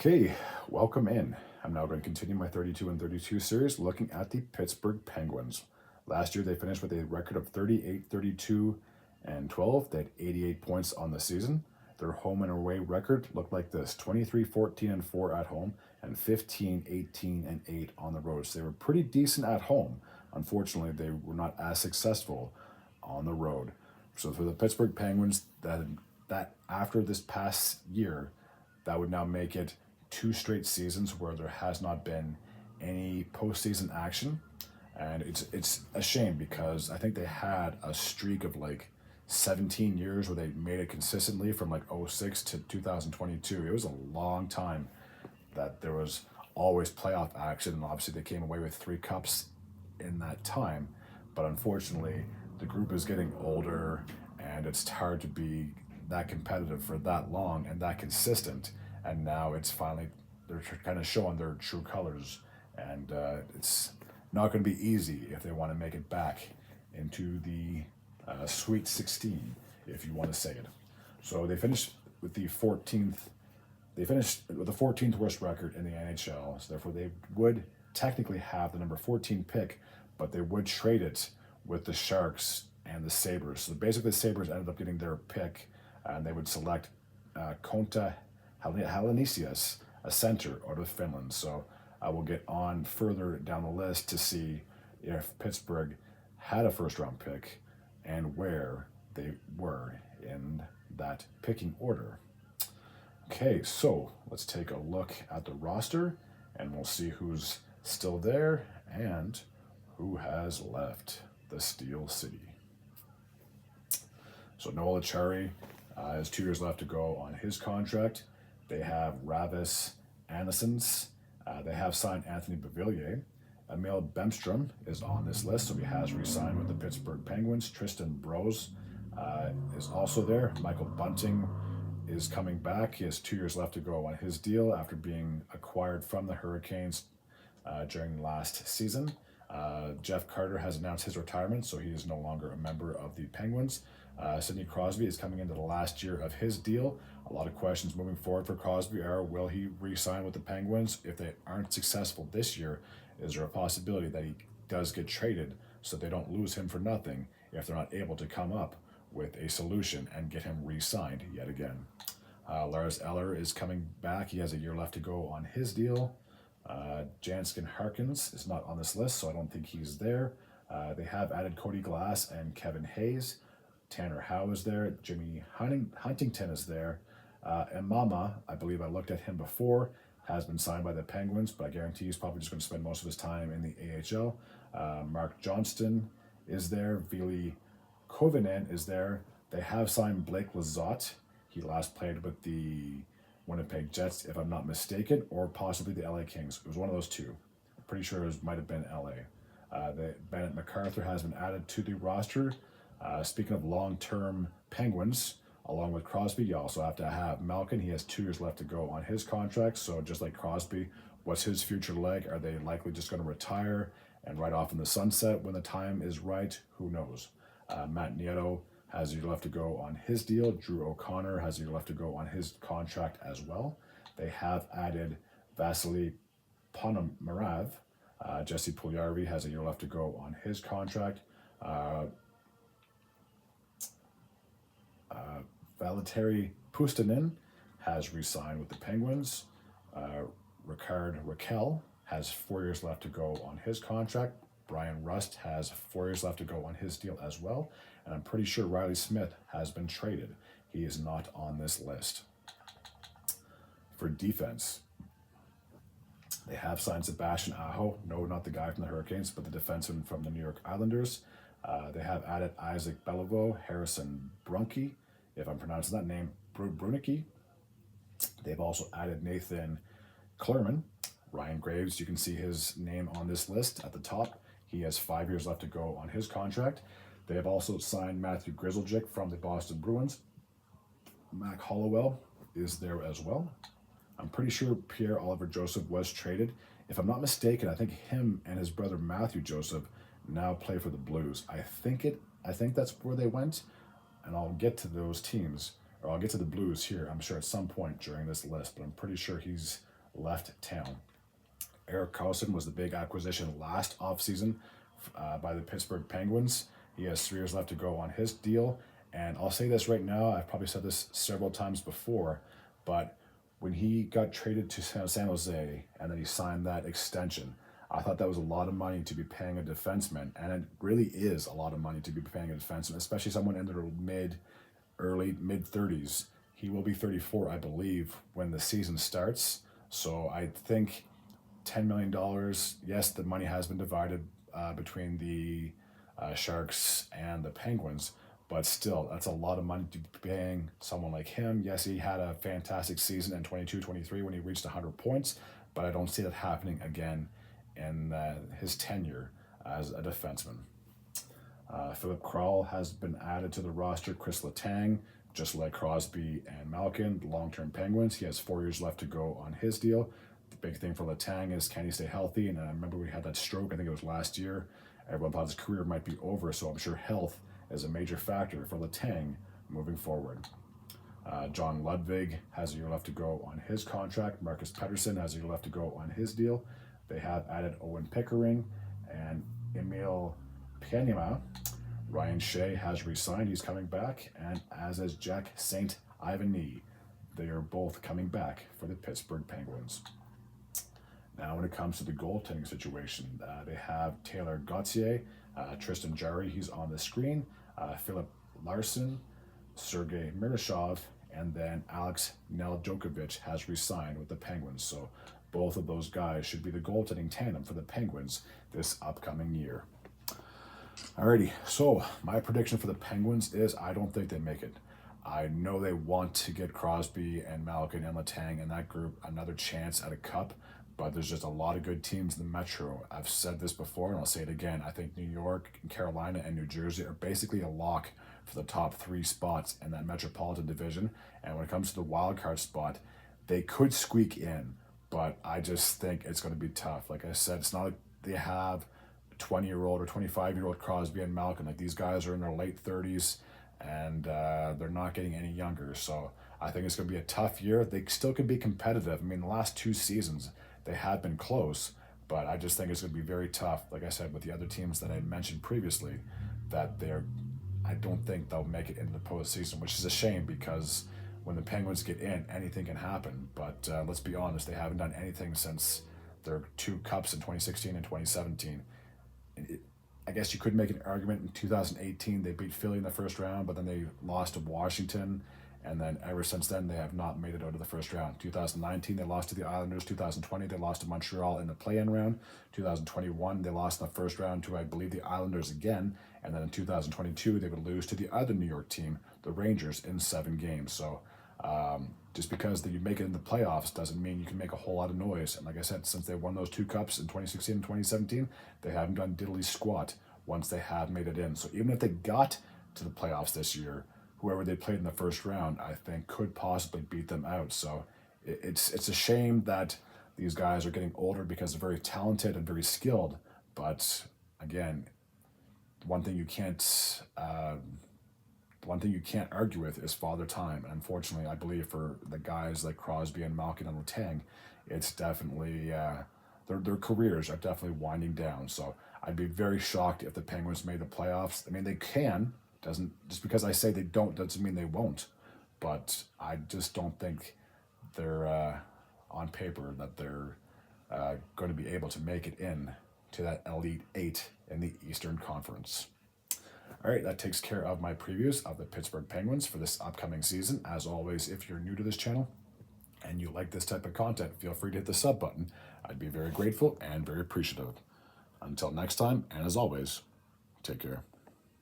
Okay, welcome in. I'm now going to continue my 32 and 32 series looking at the Pittsburgh Penguins. Last year they finished with a record of 38, 32, and 12. They had 88 points on the season. Their home and away record looked like this: 23, 14, and 4 at home, and 15, 18, and 8 on the road. So they were pretty decent at home. Unfortunately, they were not as successful on the road. So for the Pittsburgh Penguins, that after this past year, that would now make it two straight seasons where there has not been any postseason action. And it's a shame because I think they had a streak of like 17 years where they made it consistently from like '06 to 2022. It was a long time that there was always playoff action, and obviously they came away with 3 cups in that time. But unfortunately, the group is getting older, and it's hard to be that competitive for that long and that consistent. And now it's finally they're kind of showing their true colors, and it's not going to be easy if they want to make it back into the Sweet 16, if you want to say it. So they finished with the 14th. They finished with the 14th worst record in the NHL. So therefore, they would technically have the number 14 pick, but they would trade it with the Sharks and the Sabres. So basically, the Sabres ended up getting their pick, and they would select Konta Halanisius, a center out of Finland. So I will get on further down the list to see if Pittsburgh had a first round pick and where they were in that picking order. Okay, so let's take a look at the roster and we'll see who's still there and who has left the Steel City. So Noel Acciari has 2 years left to go on his contract. They have Ravis Andersons. They have signed Anthony Beauvillier. Emil Bemstrom is on this list, so he has re-signed with the Pittsburgh Penguins. Tristan Brose is also there. Michael Bunting is coming back. He has 2 years left to go on his deal after being acquired from the Hurricanes during last season. Jeff Carter has announced his retirement, so he is no longer a member of the Penguins. Sidney Crosby is coming into the last year of his deal. A lot of questions moving forward for Crosby are, will he re-sign with the Penguins? If they aren't successful this year, is there a possibility that he does get traded so they don't lose him for nothing if they're not able to come up with a solution and get him re-signed yet again? Lars Eller is coming back. He has a year left to go on his deal. Janskin Harkins is not on this list, so I don't think he's there. They have added Cody Glass and Kevin Hayes. Tanner Howe is there. Jimmy Huntington is there. And Mama, I believe I looked at him before, has been signed by the Penguins, but I guarantee he's probably just going to spend most of his time in the AHL. Mark Johnston is there. Vili Kovinen is there. They have signed Blake Lizotte. He last played with the Winnipeg Jets, if I'm not mistaken, or possibly the LA Kings. It was one of those two. I'm pretty sure it might have been LA. Bennett MacArthur has been added to the roster. Speaking of long-term Penguins, along with Crosby, you also have to have Malkin. He has 2 years left to go on his contract. So just like Crosby, what's his future leg? Are they likely just going to retire and ride off in the sunset when the time is right? Who knows? Matt Nieto has a year left to go on his deal. Drew O'Connor has a year left to go on his contract as well. They have added Vasily Ponomarev. Jesse Puljujarvi has a year left to go on his contract. Valtteri Puustinen has re-signed with the Penguins. Ricard Raquel has 4 years left to go on his contract. Brian Rust has 4 years left to go on his deal as well. And I'm pretty sure Riley Smith has been traded. He is not on this list. For defense, they have signed Sebastian Aho. No, not the guy from the Hurricanes, but the defenseman from the New York Islanders. They have added Isaac Beliveau, Harrison Brunke, if I'm pronouncing that name, Brunicki. They've also added Nathan Klerman. Ryan Graves, you can see his name on this list at the top. He has 5 years left to go on his contract. They have also signed Matthew Grizzlejic from the Boston Bruins. Mac Hollowell is there as well. I'm pretty sure Pierre-Olivier Joseph was traded. If I'm not mistaken, I think him and his brother Matthew Joseph now play for the Blues. I think that's where they went, and I'll get to those teams, or I'll get to the Blues here, I'm sure, at some point during this list, but I'm pretty sure he's left town. Erik Karlsson was the big acquisition last offseason by the Pittsburgh Penguins. He has 3 years left to go on his deal. And I'll say this right now, I've probably said this several times before, but when he got traded to San Jose and then he signed that extension, I thought that was a lot of money to be paying a defenseman. And it really is a lot of money to be paying a defenseman, especially someone in their early mid 30s. He will be 34, I believe, when the season starts. So I think $10 million, yes, the money has been divided between the Sharks and the Penguins, but still, that's a lot of money to be paying someone like him. Yes, he had a fantastic season in 22-23 when he reached 100 points, but I don't see that happening again in his tenure as a defenseman. Philip Kral has been added to the roster. Chris Letang, just like Crosby and Malkin, long-term Penguins. He has 4 years left to go on his deal. The big thing for Letang is, can he stay healthy? And I remember we had that stroke, I think it was last year. Everyone thought his career might be over, so I'm sure health is a major factor for Letang moving forward. John Ludwig has a year left to go on his contract. Marcus Pettersson has a year left to go on his deal. They have added Owen Pickering and Emil Pianima. Ryan Shea has re-signed. He's coming back, and as is Jack St. Ivany. They are both coming back for the Pittsburgh Penguins. Now, when it comes to the goaltending situation, they have Taylor Gauthier, Tristan Jarry, he's on the screen, Philip Larson, Sergei Miroshov, and then Alex Nedeljkovic has re-signed with the Penguins. So both of those guys should be the goaltending tandem for the Penguins this upcoming year. Alrighty, so my prediction for the Penguins is I don't think they make it. I know they want to get Crosby and Malkin and Letang and that group another chance at a cup, but there's just a lot of good teams in the Metro. I've said this before and I'll say it again. I think New York, Carolina, and New Jersey are basically a lock for the top 3 spots in that Metropolitan Division. And when it comes to the wild card spot, they could squeak in, but I just think it's going to be tough. Like I said, it's not like they have 20-year-old or 25-year-old Crosby and Malkin. Like, these guys are in their late 30s and they're not getting any younger. So I think it's going to be a tough year. They still could be competitive. I mean, the last 2 seasons, they have been close, but I just think it's going to be very tough. Like I said, with the other teams that I mentioned previously, that I don't think they'll make it into the postseason, which is a shame because when the Penguins get in, anything can happen. But let's be honest, they haven't done anything since their 2 cups in 2016 and 2017. I guess you could make an argument in 2018, they beat Philly in the first round, but then they lost to Washington. And then ever since then, they have not made it out of the first round. 2019, they lost to the Islanders. 2020, they lost to Montreal in the play-in round. 2021, they lost in the first round to, I believe, the Islanders again. And then in 2022, they would lose to the other New York team, the Rangers, in 7 games. So just because you make it in the playoffs doesn't mean you can make a whole lot of noise. And like I said, since they won those 2 cups in 2016 and 2017, they haven't done diddly squat once they have made it in. So even if they got to the playoffs this year, whoever they played in the first round, I think, could possibly beat them out. So it's a shame that these guys are getting older because they're very talented and very skilled. But again, one thing you can't argue with is father time. And unfortunately, I believe for the guys like Crosby and Malkin and Letang, it's definitely their careers are definitely winding down. So I'd be very shocked if the Penguins made the playoffs. I mean, they can. Just because I say they don't doesn't mean they won't, but I just don't think they're on paper that they're going to be able to make it in to that Elite 8 in the Eastern Conference. All right, that takes care of my previews of the Pittsburgh Penguins for this upcoming season. As always, if you're new to this channel and you like this type of content, feel free to hit the sub button. I'd be very grateful and very appreciative. Until next time, and as always, take care.